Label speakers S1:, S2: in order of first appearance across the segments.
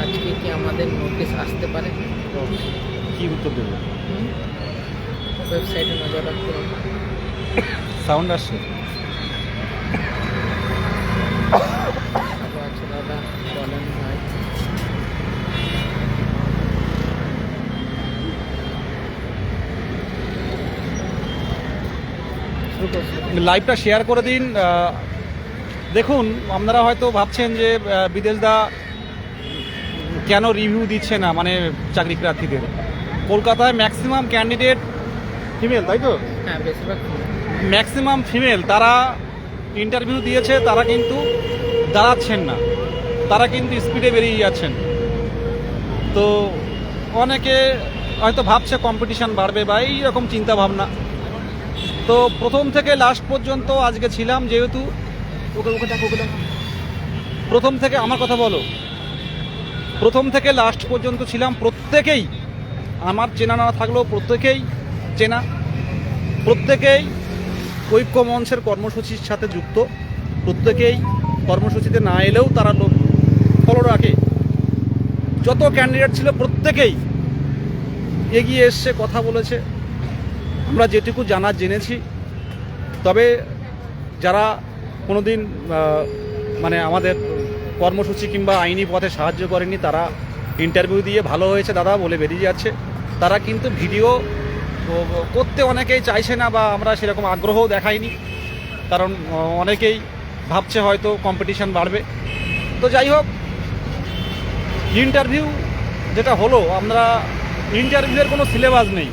S1: আজকে কি আমাদের নোটিশ আসতে পারে?
S2: কি উত্তর দেবে?
S1: ওয়েবসাইটে নজর রাখতে হবে।
S2: সাউন্ড আসছে।
S1: ভালো আছে দাদা, বলেন ভাই। শুরু করছি।
S2: লাইভটা শেয়ার করে দিন। দেখুন, আপনারা হয়তো ভাবছেন যে বিদেশদা কেন রিভিউ দিচ্ছে না মানে চাকরি প্রার্থীদের। কলকাতায় ম্যাক্সিমাম ক্যান্ডিডেট ফিমেল, তাই তো?
S1: হ্যাঁ, বেশিরভাগ
S2: ম্যাক্সিমাম ফিমেল। তারা ইন্টারভিউ দিয়েছে, তারা কিন্তু দাঁড়াচ্ছেন না, তারা কিন্তু স্পিডে বেরিয়ে যাচ্ছেন। তো অনেকে হয়তো ভাবছে কম্পিটিশান বাড়বে বা এইরকম চিন্তা ভাবনা। তো প্রথম থেকে লাস্ট পর্যন্ত আজকে ছিলাম, যেহেতু প্রথম থেকে আমার কথা বলো, প্রথম থেকে লাস্ট পর্যন্ত ছিলাম। প্রত্যেকেই আমার চেনা না থাকলেও প্রত্যেকেই চেনা, প্রত্যেকেই ঐক্য মঞ্চের কর্মসূচির সাথে যুক্ত, প্রত্যেকেই কর্মসূচিতে না এলেও তারা লোক ফলো রাখে। যত ক্যান্ডিডেট ছিল প্রত্যেকেই এগিয়ে এসছে, কথা বলেছে। আমরা যেটুকু জেনেছি। তবে যারা কোনোদিন মানে আমাদের কর্মসূচি কিংবা আইনি পথে সাহায্য করেনি, তারা ইন্টারভিউ দিয়ে ভালো হয়েছে দাদা বলে বেরিয়ে যাচ্ছে। তারা কিন্তু ভিডিও করতে অনেকেই চাইছে না, বা আমরা সেরকম আগ্রহও দেখাইনি, কারণ অনেকেই ভাবছে হয়তো কম্পিটিশান বাড়বে। তো যাই হোক, ইন্টারভিউ যেটা হলো, আমরা ইন্টারভিউয়ের কোনো সিলেবাস নেই।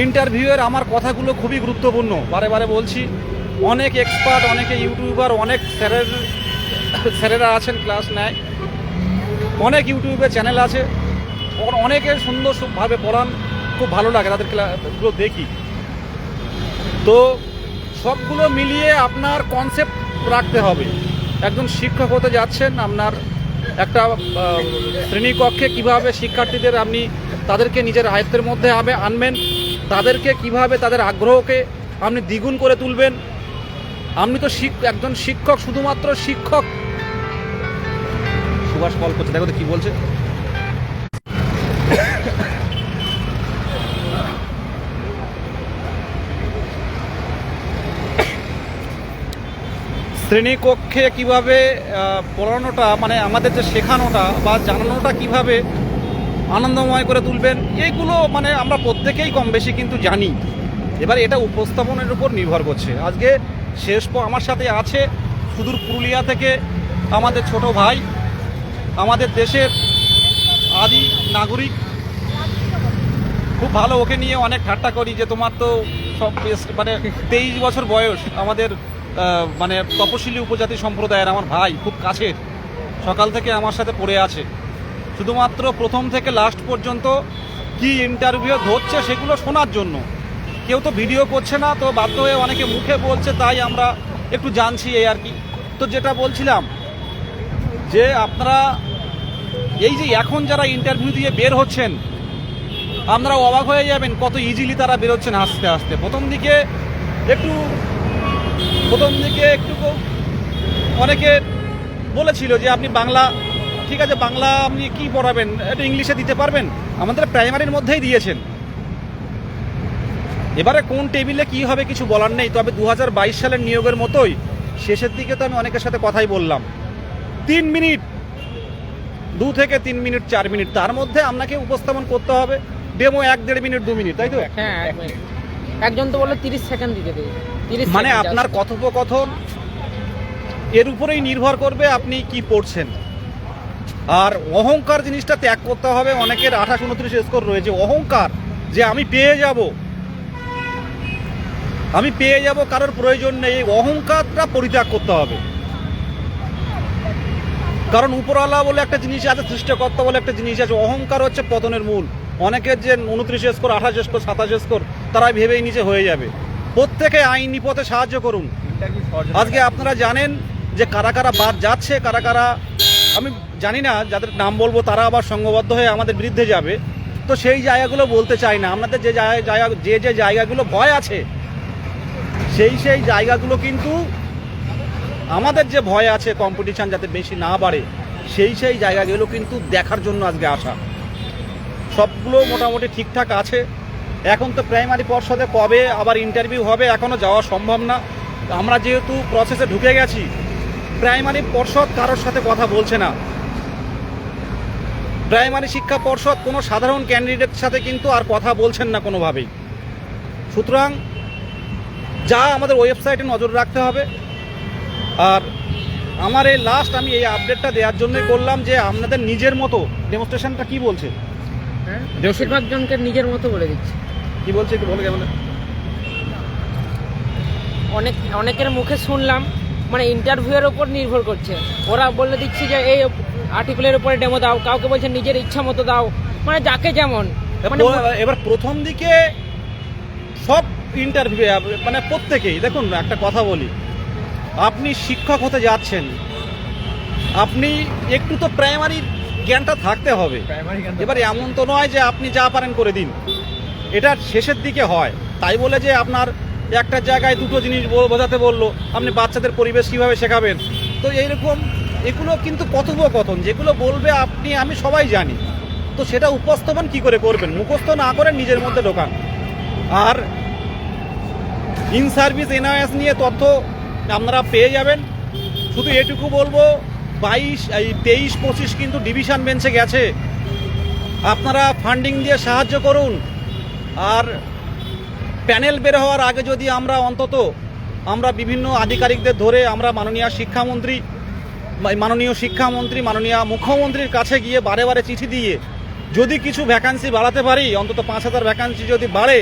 S2: ইন্টারভিউয়ের আমার কথাগুলো খুবই গুরুত্বপূর্ণ, বারে বারে বলছি। অনেক এক্সপার্ট, অনেকে ইউটিউবার, অনেক স্যারেরা আছেন, ক্লাস নেয়। অনেক ইউটিউবে চ্যানেল আছে, অনেকে সুন্দরভাবে পড়ান, খুব ভালো লাগে তাদের ক্লাসগুলো দেখি। তো সবগুলো মিলিয়ে আপনার কনসেপ্ট রাখতে হবে। একজন শিক্ষক হতে যাচ্ছেন, আপনার একটা শ্রেণীকক্ষে কিভাবে শিক্ষার্থীদের আপনি তাদেরকে নিজের আয়ত্তের মধ্যে আনবেন, তাদেরকে কিভাবে তাদের আগ্রহকে আপনি দ্বিগুণ করে তুলবেন। আপনি তো একজন শিক্ষক, শুধুমাত্র শিক্ষক। সুভাষ কল করছে, দেখো তো কি বলছে। শ্রেণীকক্ষে কিভাবে পড়ানোটা, মানে আমাদের যে শেখানোটা বা জানানোটা কিভাবে আনন্দময় করে তুলবেন, এইগুলো মানে আমরা প্রত্যেকেই কম বেশি কিন্তু জানি। এবার এটা উপস্থাপনের উপর নির্ভর করছে। আজকে আমার সাথে আছে সুদূর পুরুলিয়া থেকে আমাদের ছোট ভাই, আমাদের দেশের আদি নাগরিক। খুব ভালো, ওকে নিয়ে অনেক ঠাট্টা করি যে তোমার তো সব মানে 23 বছর বয়স। আমাদের মানে তপশিলি উপজাতি সম্প্রদায়ের আমার ভাই, খুব কাছের, সকাল থেকে আমার সাথে পড়ে আছে। শুধুমাত্র প্রথম থেকে লাস্ট পর্যন্ত কি ইন্টারভিউ হচ্ছে সেগুলো শোনার জন্য। কেউ তো ভিডিও করছে না, তো বাধ্য হয়ে অনেকে মুখে বলছে, তাই আমরা একটু জানছি, এই আর কি। তো যেটা বলছিলাম যে আপনারা এই যে এখন যারা ইন্টারভিউ দিয়ে বের হচ্ছেন, আপনারা অবাক হয়ে যাবেন কত ইজিলি তারা বেরোচ্ছেন আস্তে আস্তে। প্রথম দিকে একটু অনেকে বলেছিল যে আপনি বাংলা, ঠিক আছে, বাংলা আপনি কি পড়াবেন, একটু ইংলিশে দিতে পারবেন। আমাদের প্রাইমারির মধ্যেই দিয়েছেন। এবারে কোন টেবিলে কি হবে কিছু বলার নেই। তবে 2022 সালের নিয়োগের মতোই শেষের দিকে তো আমি অনেকের সাথে কথাই বললাম, 3 মিনিট, 2 থেকে 3 মিনিট, 4 মিনিট, তার মধ্যে আপনাকে উপস্থাপন করতে হবে। ডেমো 1-1.5 মিনিট, 2 মিনিট, তাই তো?
S1: হ্যাঁ, একজন তো বললো 30 সেকেন্ড দিতে দেবে।
S2: মানে আপনার কথোপকথন এর উপরেই নির্ভর করবে আপনি কি পড়ছেন। আর অহংকার জিনিসটা ত্যাগ করতে হবে। অনেকের 28-29 স্কোর রয়েছে, অহংকার যে আমি পেয়ে যাব, কারোর প্রয়োজন নেই। এই অহংকারটা পরিত্যাগ করতে হবে। কারণ উপরওয়ালা বলে একটা জিনিস আছে, সৃষ্টিকর্তা বলে একটা জিনিস আছে, অহংকার হচ্ছে পতনের মূল। অনেকের যে 29 স্কোর, 28 স্কোর, 27 স্কোর, তারা ভেবেই নিচে হয়ে যাবে। প্রত্যেকে আইনি পথে সাহায্য করুন। আজকে আপনারা জানেন যে কারা কারা বাদ যাচ্ছে, কারা কারা আমি জানি না, যাদের নাম বলবো তারা আবার সংঘবদ্ধ হয়ে আমাদের বিরুদ্ধে যাবে। তো সেই জায়গাগুলো বলতে চাই না। আপনাদের যে জায়গাগুলো ভয় আছে, সেই জায়গাগুলো কিন্তু আমাদের যে ভয় আছে কম্পিটিশান যাতে বেশি না বাড়ে, সেই জায়গাগুলো কিন্তু দেখার জন্য আজকে আসা। সবগুলো মোটামুটি ঠিকঠাক আছে। এখন তো প্রাইমারি পর্ষদে কবে আবার ইন্টারভিউ হবে এখনও যাওয়া সম্ভব না। আমরা যেহেতু প্রসেসে ঢুকে গেছি, প্রাইমারি পর্ষদ কারোর সাথে কথা বলছে না। প্রাইমারি শিক্ষা পর্ষদ কোনো সাধারণ ক্যান্ডিডেটের সাথে কিন্তু আর কথা বলছেন না কোনোভাবেই। সুতরাং যা আমাদের ওয়েবসাইটে নজর রাখতে হবে। আর আমার এই লাস্ট আমি এই আপডেটটা দেওয়ার জন্যই করলাম যে আপনাদের নিজের মতো ডেমনস্ট্রেশনটা কি বলছে,
S1: বেশিরভাগ জনকে নিজের মতো বলে দিচ্ছে।
S2: কি বলছে একটু বলে কেমন?
S1: অনেকের মুখে শুনলাম মানে ইন্টারভিউয়ের উপর নির্ভর করছে। ওরা বলে দিচ্ছে যে এই আর্টিকেলের উপরে ডেমো দাও, কাউকে বলছে নিজের ইচ্ছা মতো দাও, মানে যাকে যেমন। মানে
S2: এবার প্রথম দিকে সব ইন্টারভিউ মানে প্রত্যেকেই দেখুন, একটা কথা বলি, আপনি শিক্ষক হতে যাচ্ছেন, আপনি একটু তো প্রাইমারির জ্ঞানটা থাকতে হবে। এবার এমন তো নয় যে আপনি যা পারেন করে দিন, এটা শেষের দিকে হয়। তাই বলে যে আপনার একটা জায়গায় দুটো জিনিস বোঝাতে বললো, আপনি বাচ্চাদের পরিবেশ কীভাবে শেখাবেন, তো এইরকম এগুলো কিন্তু কথোপকথন যেগুলো বলবে আপনি আমি সবাই জানি। তো সেটা উপস্থাপন কি করে করবেন? মুখস্থ না করে নিজের মধ্যে ঢোকান। আর ইন সার্ভিস এনআইএস নিয়ে তথ্য আপনারা পেয়ে যাবেন। শুধু এটুকু বলবো, 23-25 কিন্তু ডিভিশন বেঞ্চে গেছে। আপনারা ফান্ডিং দিয়ে সাহায্য করুন। আর প্যানেল বের হওয়ার আগে যদি আমরা বিভিন্ন আধিকারিকদের ধরে আমরা মাননীয় শিক্ষামন্ত্রী, মাননীয় মুখ্যমন্ত্রীর কাছে গিয়ে বারে বারে চিঠি দিয়ে যদি কিছু ভ্যাকান্সি বাড়াতে পারি, অন্তত 5000 ভ্যাকান্সি যদি বাড়ে,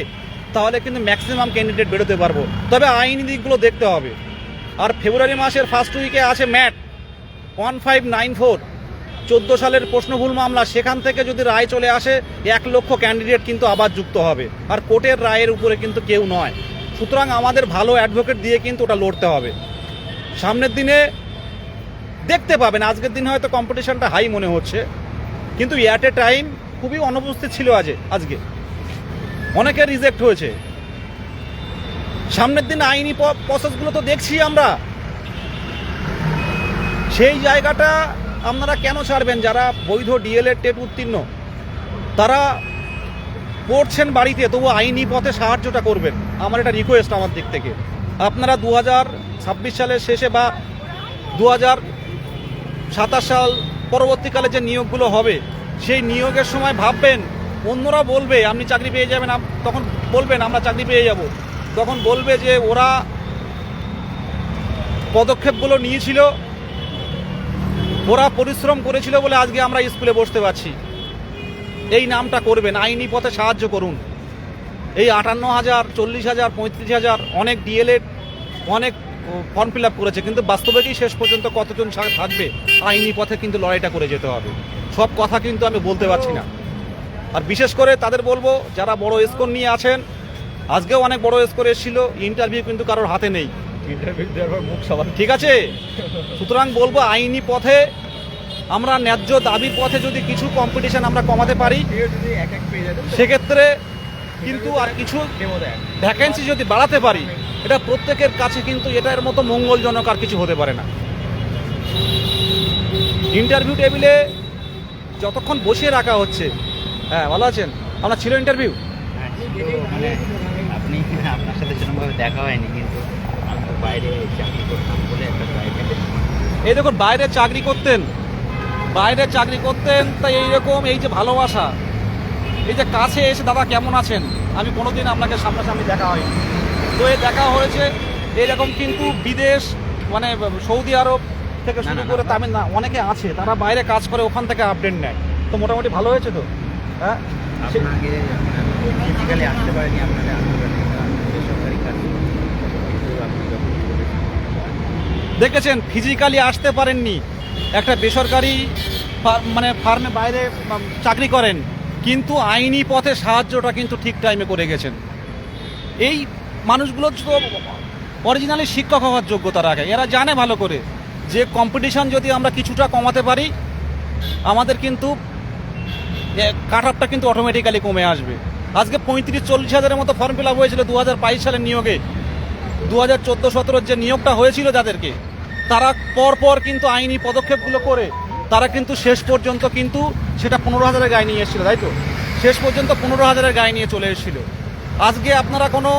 S2: তাহলে কিন্তু ম্যাক্সিমাম ক্যান্ডিডেট বেরোতে পারবো। তবে আইনি দিকগুলো দেখতে হবে। আর ফেব্রুয়ারি মাসের ফার্স্ট উইকে আছে ম্যাট 1594, 14 সালের প্রশ্নভুল মামলা। সেখান থেকে যদি রায় চলে আসে, 1 লক্ষ ক্যান্ডিডেট কিন্তু আবার যুক্ত হবে। আর কোর্টের রায়ের উপরে কিন্তু কেউ নয়। সুতরাং আমাদের ভালো অ্যাডভোকেট দিয়ে কিন্তু ওটা লড়তে হবে। সামনের দিনে দেখতে পাবেন, আজকের দিনে হয়তো কম্পিটিশনটা হাই মনে হচ্ছে, কিন্তু অ্যাট এ টাইম খুবই অনুপস্থিত ছিল আজকে অনেকে রিজেক্ট হয়েছে। সামনের দিন আইনি প্রসেসগুলো তো দেখছি আমরা, সেই জায়গাটা আপনারা কেন ছাড়বেন? যারা বৈধ ডিএলএড টেট উত্তীর্ণ তারা পড়ছেন বাড়িতে, তবু আইনি পথে সাহায্যটা করবেন। আমার এটা রিকোয়েস্ট আমার দিক থেকে। আপনারা 2026 সালের শেষে বা 2027 সাল পরবর্তীকালে যে নিয়োগগুলো হবে, সেই নিয়োগের সময় ভাববেন, অন্যরা বলবে আপনি চাকরি পেয়ে যাবেন, তখন বলবেন আমরা চাকরি পেয়ে যাব, তখন বলবে যে ওরা পদক্ষেপগুলো নিয়েছিল, ওরা পরিশ্রম করেছিল বলে আজকে আমরা স্কুলে বসতে পারছি। এই নামটা করবেন, আইনি পথে সাহায্য করুন। এই 58,000, 40,000, 35,000 অনেক ডিএলএড অনেক ফর্ম ফিল আপ করেছে, কিন্তু বাস্তবে কি শেষ পর্যন্ত কতজন থাকবে? আইনি পথে কিন্তু লড়াইটা করে যেতে হবে। সব কথা কিন্তু আমি বলতে পারছি না। আর বিশেষ করে তাদের বলবো, যারা বড় স্কোর নিয়ে আছেন, আজকেও অনেক বড় স্কোর এসেছিল, ইন্টারভিউ কিন্তু কারোর হাতে নেই, ঠিক আছে? সুতরাং বলবো আইনি পথে আমরা ন্যায্য দাবির পথে যদি কিছু কম্পিটিশন আমরা কমাতে পারি, সেক্ষেত্রে কিন্তু আর কিছু ভ্যাকেন্সি যদি বাড়াতে পারি, এটা প্রত্যেকের কাছে কিন্তু এটার মতো মঙ্গলজনক আর কিছু হতে পারে না। ইন্টারভিউ টেবিলে যতক্ষণ বসিয়ে রাখা হচ্ছে, হ্যাঁ ভালো আছেন, আপনার ছিল ইন্টারভিউ?
S3: মানে আপনি আপনার সাথে সেরকমভাবে দেখা হয়নি, কিন্তু আমি তো বাইরে চাকরি করতাম বলে একটা প্রাইভেটে।
S2: এই দেখুন, বাইরে চাকরি করতেন, তাই এইরকম এই যে ভালোবাসা, এই যে কাছে এসে দাদা কেমন আছেন, আমি কোনোদিন আপনাকে সামনাসামনি দেখা হয়নি। তো এই দেখা হয়েছে এইরকম, কিন্তু বিদেশ মানে সৌদি আরব থেকে শুরু করে তামিলনাড়ু অনেকে আছে, তারা বাইরে কাজ করে, ওখান থেকে আপডেট নেয়। তো মোটামুটি ভালো হয়েছে তো? হ্যাঁ,
S3: আপনাকে ফিজিক্যালি আসতে পারেনি, আপনাদের বেসরকারি কাজ, কিন্তু আপনি যখন
S2: দেখেছেন ফিজিক্যালি আসতে পারেননি, একটা বেসরকারি মানে ফার্মে বাইরে চাকরি করেন, কিন্তু আইনি পথে সাহায্যটা কিন্তু ঠিক টাইমে করে গেছেন। এই মানুষগুলো তো অরিজিনালি শিক্ষক হওয়ার যোগ্যতা রাখে, এরা জানে ভালো করে যে কম্পিটিশন যদি আমরা কিছুটা কমাতে পারি আমাদের কিন্তু কাট অফটা কিন্তু অটোমেটিক্যালি কমে আসবে। আজকে 35-40 হাজারের মতো ফর্ম ফিল আপ হয়েছিল 2022 সালের নিয়োগে। 2014-17 যে নিয়োগটা হয়েছিল যাদেরকে, তারা পরপর কিন্তু আইনি পদক্ষেপগুলো করে তারা কিন্তু শেষ পর্যন্ত কিন্তু সেটা 15,000-এর গায়ে নিয়ে এসেছিল, তাই তো? শেষ পর্যন্ত 15,000-এর গায়ে নিয়ে চলে এসেছিল। আজকে আপনারা কোনো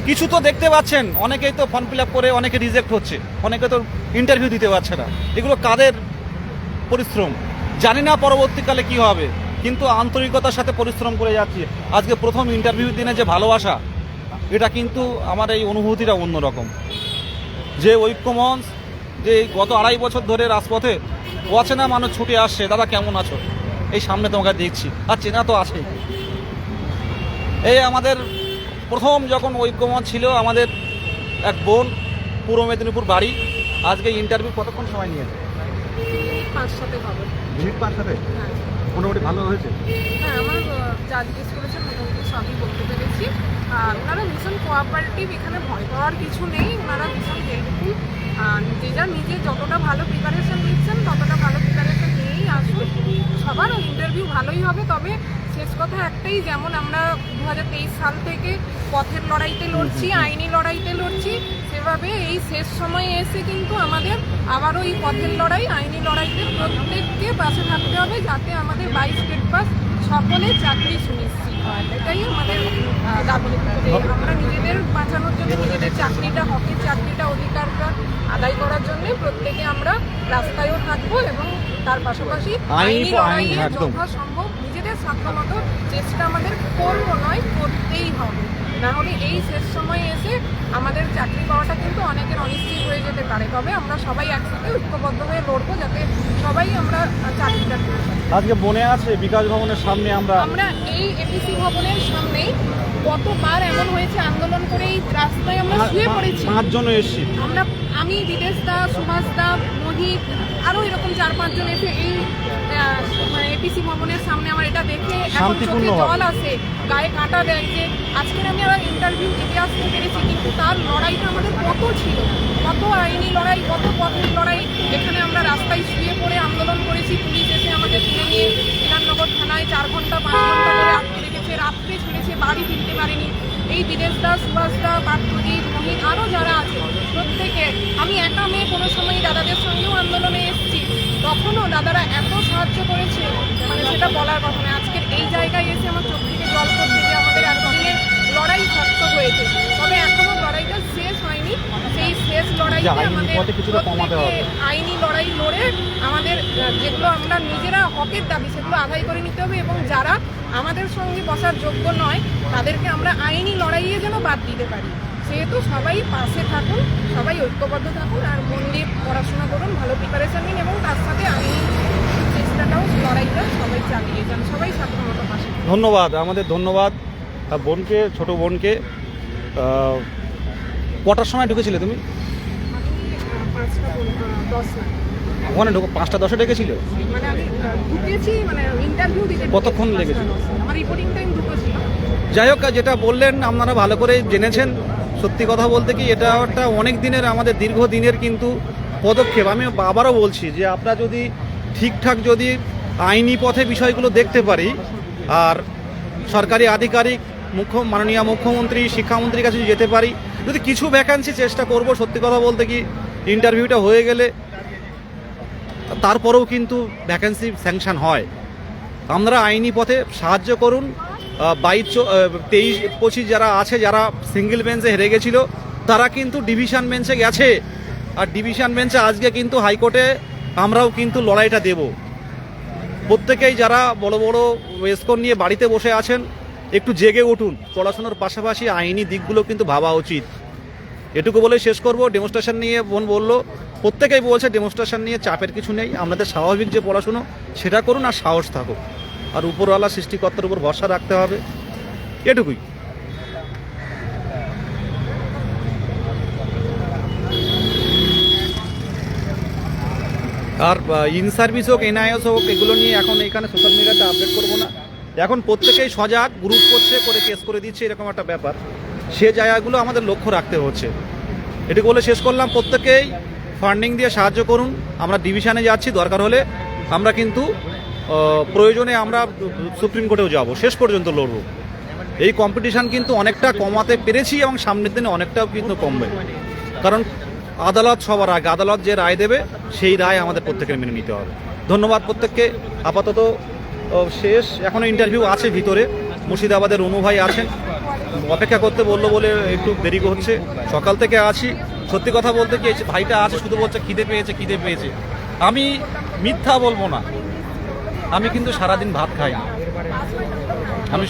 S2: কিছু তো দেখতে পাচ্ছেন, অনেকেই তো ফর্ম ফিল আপ করে অনেকে রিজেক্ট হচ্ছে, অনেকে তো ইন্টারভিউ দিতে পারছে না। এগুলো কাদের পরিশ্রম জানি না পরবর্তীকালে কি হবে, কিন্তু আন্তরিকতার সাথে পরিশ্রম করে যাচ্ছি। আজকে প্রথম ইন্টারভিউ দিনে যে ভালোবাসা, এটা কিন্তু আমার এই অনুভূতিটা অন্যরকম। যে ঐক্যমঞ্চ, যে গত 2.5 বছর ধরে রাজপথে অচেনা মানুষ ছুটে আসছে, দাদা কেমন আছো, এই সামনে তোমাকে দেখছি, আর চেনা তো আছেই। এই আমাদের প্রথম যখন ঐক্যমঞ্চ ছিল, আমাদের এক বোন, পূর্ব মেদিনীপুর বাড়ি, আজকে ইন্টারভিউ কতক্ষণ সময় নিয়েছে?
S4: 5 সাথে হবে।
S2: মিনিট 5 সাথে
S4: হ্যাঁ
S2: মোটামুটি ভালো হয়েছে।
S4: হ্যাঁ, আমার যা জিজ্ঞেস করেছেন মোটামুটি সবই বলতে পেরেছি। আর ওনারা ভীষণ কোঅপারেটিভ, এখানে ভয় পাওয়ার কিছু নেই, ওনারা ভীষণ হেল্পফুল। যে যা নিজে যতটা ভালো প্রিপারেশন নিচ্ছেন ততটা ভালো প্রিপারেশন নিয়েই আসুন। সবার ইন্টারভিউ ভালোই হবে, তবে শেষ কথা একটাই, যেমন আমরা 2023 সাল থেকে পথের লড়াইতে লড়ছি, আইনি লড়াইতে লড়ছি, সেভাবে এই শেষ সময়ে এসে কিন্তু আমাদের আবারও এই পথের লড়াই, আইনি লড়াইতে প্রত্যেককে পাশে থাকতে হবে, যাতে আমাদের 22 স্টেট পাস সকলের চাকরি সুনিশ্চিত হয়। এটাই আমাদের দাবি, যে আমরা নিজেদের বাঁচানোর জন্য, নিজেদের চাকরিটা, হকের চাকরিটা, অধিকারটা আদায় করার জন্য প্রত্যেকে আমরা রাস্তায়ও থাকবো, এবং তার পাশাপাশি আইনি লড়াইয়ে যথাসম্ভব নিজেদের সাধ্যমতো চেষ্টা আমাদের করবো নয়, করতেই হবে। না হলে এই শেষ সময়ে এসে আমাদের চাকরি পাওয়াটা কিন্তু অনেকের অনিশ্চিত হয়ে যেতে পারে। তবে আমরা সবাই একসাথে ঐক্যবদ্ধ হয়ে লড়বো, যাতে সবাই আমরা চাকরিটা পেতে পারি।
S2: আজকে বনে আছে বিকাশ ভবনের সামনে আমরা
S4: এই এপিসি ভবনের সামনেই কতবার এমন হয়েছে, আন্দোলন করে এই রাস্তায় আমরা শুয়ে পড়েছি।
S2: 5 জন এসেছি
S4: আমি, বিদেশ দা, সুভাষ দা, মোহিত, আরও এরকম 4-5 জন এসে এই মানে এপিসি ভবনের সামনে আমার এটা দেখে এখন চোখে জল আসে, গায়ে কাঁটা দেয়, যে আজকের আমি আবার ইন্টারভিউ দিতে আসতে পেরেছি, কিন্তু তার লড়াইটা আমাদের কত ছিল, কত আইনি লড়াই, কত পথের লড়াই। এখানে আমরা রাস্তায় শুয়ে পড়ে আন্দোলন করেছি, পুলিশ এসে আমাদের তুলে নিয়ে বিধাননগর থানায় 4 ঘন্টা 5 ঘন্টা ধরে আটকে রেখেছে, রাত্রে ছেড়েছে, বাড়ি ফিরতে পারিনি। এই বিদেশ দা, সুভাষ দা, পার্থদীপ, মোহিত, আরও যারা আছে প্রত্যেকে, আমি একা মেয়ে কোনো সময় দাদাদের সঙ্গেও আন্দোলনে এসেছি, তখনও দাদারা এত সাহায্য করেছে, মানে সেটা বলার কথা নয়। আজকের এই জায়গায় এসে আমার চোখ থেকে জল পড়ছে, যে আমাদের এতদিনের লড়াই সার্থক হয়েছে। তবে এখনো লড়াইটা শেষ হয়নি, সেই শেষ লড়াইতে আমাদের প্রত্যেকে আইনি লড়াই লড়ে আমাদের যেগুলো আমরা নিজেরা হকের দাবি সেগুলো আদায় করে নিতে হবে, এবং যারা আমাদের সঙ্গে বসার যোগ্য নয় তাদেরকে আমরা আইনি লড়াইয়ে যেন বাদ দিতে পারি। সেহেতু সবাই পাশে থাকুন, সবাই ঐক্যবদ্ধ থাকুন, আর মন দিয়ে পড়াশোনা করুন, ভালো প্রিপারেশন নিন, এবং তার সাথে আইনি চেষ্টাটাও, লড়াইটা সবাই চালিয়ে যান, সবাই সাধ্যমতো পাশে।
S2: ধন্যবাদ, আমাদের ধন্যবাদ বোনকে, ছোট বোনকে। কটার সময় ঢুকেছিলে তুমি?
S4: আমি 5টা 10
S2: ওখানে 5টা 10-এ ডেকেছিল?
S4: মানে আমি ঢুকেছি, মানে ইন্টারভিউ দিতে
S2: কতক্ষণ লেগেছিল?
S4: আমার রিপোর্টিং টাইম 2টো ছিল।
S2: যাই হোক, যেটা বললেন আপনারা ভালো করে জেনেছেন। সত্যি কথা বলতে কি, এটা একটা অনেক দিনের, আমাদের দীর্ঘদিনের কিন্তু পদক্ষেপ। আমি আবারও বলছি যে আমরা যদি ঠিকঠাক যদি আইনি পথে বিষয়গুলো দেখতে পারি, আর সরকারি আধিকারিক, মাননীয় মুখ্যমন্ত্রী, শিক্ষামন্ত্রীর কাছে যেতে পারি, যদি কিছু ভ্যাকান্সি চেষ্টা করব। সত্যি কথা বলতে কি, ইন্টারভিউটা হয়ে গেলে তারপরেও কিন্তু ভ্যাকান্সি স্যাংশন হয়। আমরা আইনি পথে সাহায্য করুন। 22-23-25 যারা আছে, যারা সিঙ্গেল বেঞ্চে হেরে গেছিল, তারা কিন্তু ডিভিশন বেঞ্চে গেছে, আর ডিভিশন বেঞ্চে আজকে কিন্তু হাইকোর্টে আমরাও কিন্তু লড়াইটা দেব। প্রত্যেকেই যারা বড় বড় স্কোর নিয়ে বাড়িতে বসে আছেন, একটু জেগে উঠুন, পড়াশোনার পাশাপাশি আইনি দিকগুলো কিন্তু ভাবা উচিত। এটুকু বলে শেষ করব। ডেমনস্ট্রেশন নিয়ে বোন বললো, প্রত্যেকেই বলছে ডেমনস্ট্রেশন নিয়ে চাপের কিছু নেই, আমাদের স্বাভাবিক যে পড়াশুনো সেটা করুন, আর সাহস থাকুক, আর উপরওয়ালা সৃষ্টিকর্তার উপর ভরসা রাখতে হবে, এটুকুই। আর ইন সার্ভিস হোক, এনআইএস হোক, এগুলো নিয়ে এখন এখানে সোশ্যাল মিডিয়াতে আপডেট করবো না। এখন প্রত্যেকেই সজাগ, গ্রুপ করছে, করে কেস করে দিচ্ছে, এরকম একটা ব্যাপার। সে জায়গাগুলো আমাদের লক্ষ্য রাখতে হচ্ছে। এটি বলে শেষ করলাম, প্রত্যেকেই ফান্ডিং দিয়ে সাহায্য করুন। আমরা ডিভিশনে যাচ্ছি, দরকার হলে আমরা কিন্তু প্রয়োজনে আমরা সুপ্রিম কোর্টেও যাব, শেষ পর্যন্ত লড়ব। এই কম্পিটিশান কিন্তু অনেকটা কমাতে পেরেছি এবং সামনের দিনে অনেকটাও কিন্তু কমবে, কারণ আদালত সবার আগে, আদালত যে রায় দেবে সেই রায় আমাদের প্রত্যেকের মেনে নিতে হবে। ধন্যবাদ প্রত্যেককে। আপাতত শেষ, এখনও ইন্টারভিউ আছে ভিতরে। মুর্শিদাবাদের অনু ভাই আছেন, অপেক্ষা করতে বললো বলে একটু দেরি হচ্ছে। সকাল থেকে আছি। সত্যি কথা বলতে কি, ভাইটা আছে শুধু বলছে খিদে পেয়েছে, খিদে পেয়েছে। আমি মিথ্যা বলবো না, আমি কিন্তু সারাদিন ভাত খাই না। আমি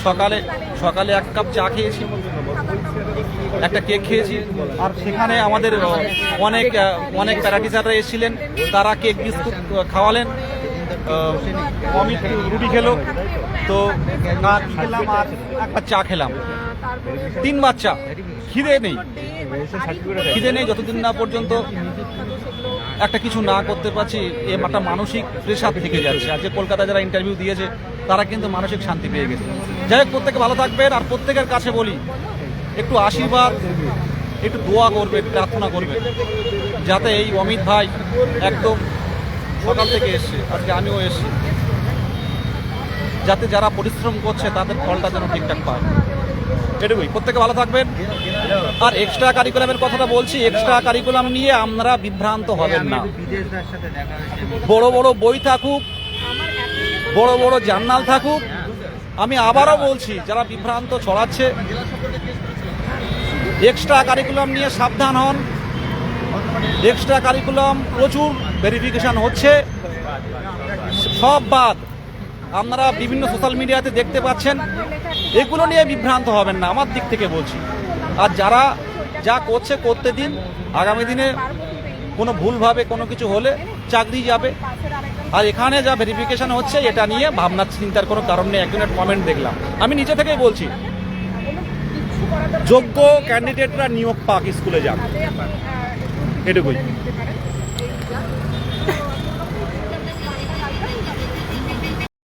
S2: সকালে 1 কাপ চা খেয়েছি, একটা কেক খেয়েছি। আর সেখানে আমাদের অনেক প্যারাটিসাররা এসেছিলেন, তারা কেক বিস্কুট খাওয়ালেন, অমিত রুটি খেলো, তো খেলাম আর একবার চা খেলাম, 3বার চা। খিদে নেই যতদিন না পর্যন্ত একটা কিছু না করতে পারছি। একটা মানসিক প্রেশার থেকে যাচ্ছে। আজকে কলকাতায় যারা ইন্টারভিউ দিয়েছে তারা কিন্তু মানসিক শান্তি পেয়ে গেছে। যাই হোক, প্রত্যেকে ভালো থাকবেন। আর প্রত্যেকের কাছে বলি, একটু আশীর্বাদ, একটু দোয়া করবেন, প্রার্থনা করবেন, যাতে এই অমিত ভাই একদম সকাল থেকে এসছে, আজকে আমিও এসছি, যাতে যারা পরিশ্রম করছে তাদের ফলটা যেন ঠিকঠাক পায়। এটুকুই। প্রত্যেকে ভালো থাকবেন। আর এক্সট্রা কারিকুলামের কথাটা বলছি, এক্সট্রা কারিকুলাম নিয়ে আপনারা বিভ্রান্ত হবেন না। বড় বড় বই থাকুক, বড় বড় জার্নাল থাকুক, আমি আবারও বলছি, যারা বিভ্রান্ত ছড়াচ্ছে, এক্সট্রা কারিকুলাম নিয়ে সাবধান হন। এক্সট্রা কারিকুলাম প্রচুর ভেরিফিকেশন হচ্ছে, সব বাদ। আপনারা বিভিন্ন সোশ্যাল মিডিয়াতে দেখতে পাচ্ছেন, এগুলো নিয়ে বিভ্রান্ত হবেন না, আমার দিক থেকে বলছি। আর যারা যা করছে করতে দিন। আগামী দিনে কোনো ভুলভাবে কোনো কিছু হলে চাকরি যাবে। আর এখানে যা ভেরিফিকেশন হচ্ছে, এটা নিয়ে ভাবনা চিন্তার কোনো কারণ নেই। একজনের কমেন্ট দেখলাম, আমি নিজে থেকেই বলছি, যোগ্য ক্যান্ডিডেটরা নিয়োগ পাক, স্কুলে যাক, এটুকুই।